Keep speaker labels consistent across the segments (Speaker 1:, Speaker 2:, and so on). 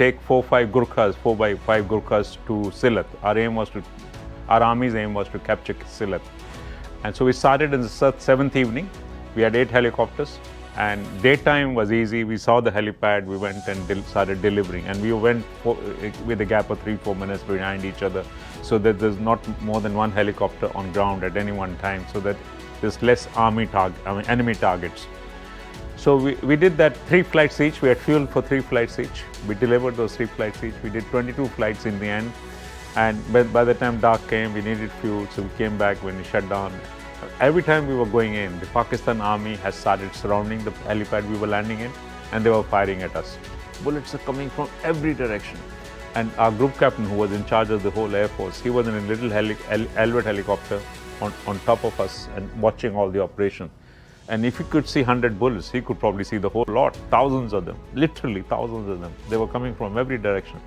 Speaker 1: take 4-5 Gurkhas, 4x5 Gurkhas to Sylhet. Our army's aim was to capture Sylhet. And so we started in the 7th evening. We had 8 helicopters, and daytime was easy. We saw the helipad, we went and started delivering. And we went with a gap of 3-4 minutes behind each other, so that there's not more than one helicopter on ground at any one time, so that there's less enemy targets. So we did that 3 flights each. We had fuel for 3 flights each. We delivered those 3 flights each. We did 22 flights in the end. And by the time dark came, we needed fuel, so we came back when we shut down. Every time we were going in, the Pakistan army has started surrounding the helipad we were landing in, and they were firing at us. Bullets are coming from every direction. And our group captain, who was in charge of the whole Air Force, he was in a little Elbit helicopter on top of us and watching all the operation. And if he could see 100 bullets, he could probably see the whole lot, thousands of them, literally thousands of them. They were coming from every direction.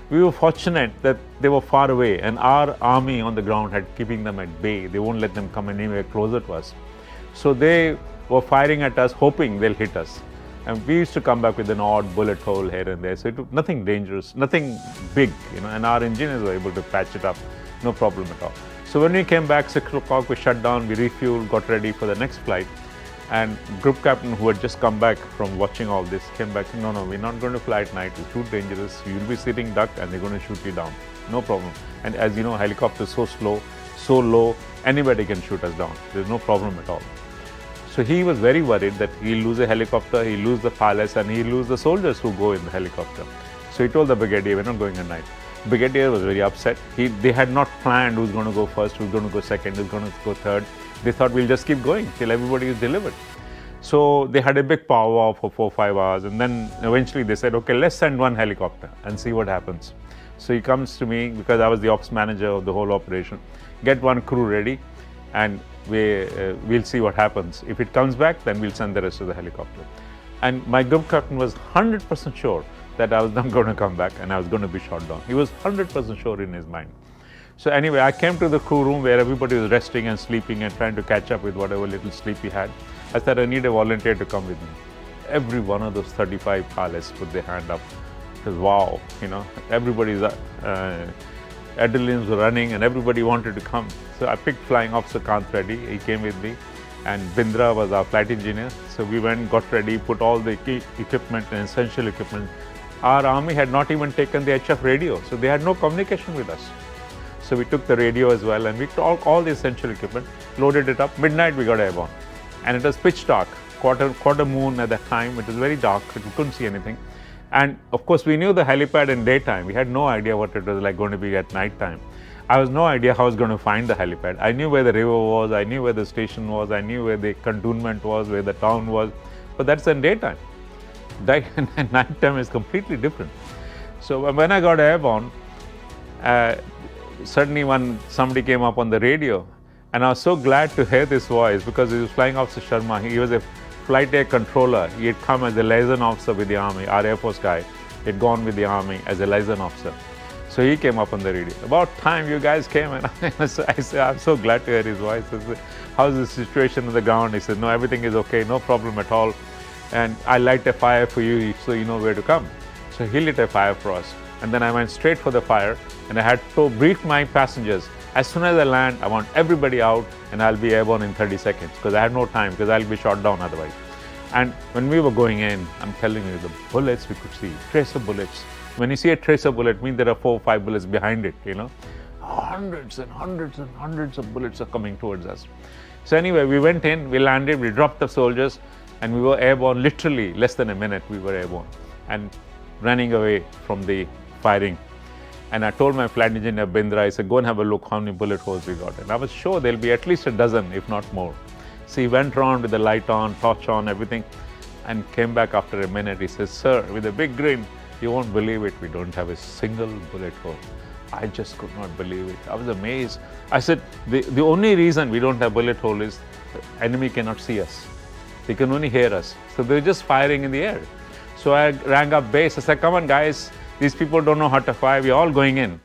Speaker 1: We were fortunate that they were far away, and our army on the ground had keeping them at bay. They won't let them come anywhere closer to us. So they were firing at us, hoping they'll hit us. And we used to come back with an odd bullet hole here and there. So it was nothing dangerous, nothing big, and our engineers were able to patch it up, no problem at all. So when we came back, 6 o'clock, we shut down, we refueled, got ready for the next flight. And group captain, who had just come back from watching all this, came back, no, we're not going to fly at night, it's too dangerous, you'll be sitting duck and they're going to shoot you down, no problem. And as you know, helicopter is so slow, so low, anybody can shoot us down, there's no problem at all. So he was very worried that he'll lose a helicopter, he'll lose the pilots, and he'll lose the soldiers who go in the helicopter. So he told the brigadier, we're not going at night. Brigadier was very upset. They had not planned who's going to go first, who's going to go second, who's going to go third. They thought we'll just keep going till everybody is delivered. So they had a big powwow for 4-5 hours, and then eventually they said, okay, let's send 1 helicopter and see what happens. So he comes to me, because I was the ops manager of the whole operation, get 1 crew ready, and we'll see what happens. If it comes back, then we'll send the rest of the helicopter. And my group captain was 100% sure that I was not going to come back and I was going to be shot down. He was 100% sure in his mind. So anyway, I came to the crew room where everybody was resting and sleeping and trying to catch up with whatever little sleep he had. I said, I need a volunteer to come with me. Every one of those 35 pilots put their hand up. Because wow, everybody's adrenaline's were running and everybody wanted to come. So I picked Flying Officer Kant Reddy, he came with me. And Bindra was our flight engineer. So we went, got ready, put all the key equipment and essential equipment. Our army had not even taken the HF radio, so they had no communication with us. So we took the radio as well, and we took all the essential equipment, loaded it up. Midnight we got airborne. And it was pitch dark, quarter moon at that time. It was very dark, we couldn't see anything. And of course we knew the helipad in daytime. We had no idea what it was like going to be at night time. I was no idea how I was going to find the helipad. I knew where the river was, I knew where the station was, I knew where the cantonment was, where the town was, but that's in daytime. Night time is completely different. So when I got airborne, suddenly somebody came up on the radio, and I was so glad to hear this voice, because he was Flying Officer Sharma. He was a flight air controller. He had come as a liaison officer with the army, our Air Force guy. He had gone with the army as a liaison officer. So he came up on the radio. About time you guys came, and I said, I'm so glad to hear his voice. I said, how's the situation on the ground? He said, no, everything is okay, no problem at all. And I'll light a fire for you so you know where to come. So he lit a fire for us. And then I went straight for the fire, and I had to brief my passengers. As soon as I land, I want everybody out, and I'll be airborne in 30 seconds, because I had no time, because I'll be shot down otherwise. And when we were going in, I'm telling you, the bullets we could see, tracer bullets. When you see a tracer bullet, it means there are 4 or 5 bullets behind it, Hundreds and hundreds and hundreds of bullets are coming towards us. So anyway, we went in, we landed, we dropped the soldiers, and we were airborne. Literally less than a minute we were airborne and running away from the firing. And I told my flight engineer Bindra, I said, go and have a look how many bullet holes we got. And I was sure there'll be at least a dozen, if not more. So he went around with the light on, torch on, everything, and came back after a minute. He says, sir, with a big grin, you won't believe it, we don't have a single bullet hole. I just could not believe it. I was amazed. I said, the only reason we don't have bullet hole is the enemy cannot see us. They can only hear us. So they're just firing in the air. So I rang up base. I said, come on guys, these people don't know how to fire. We're all going in.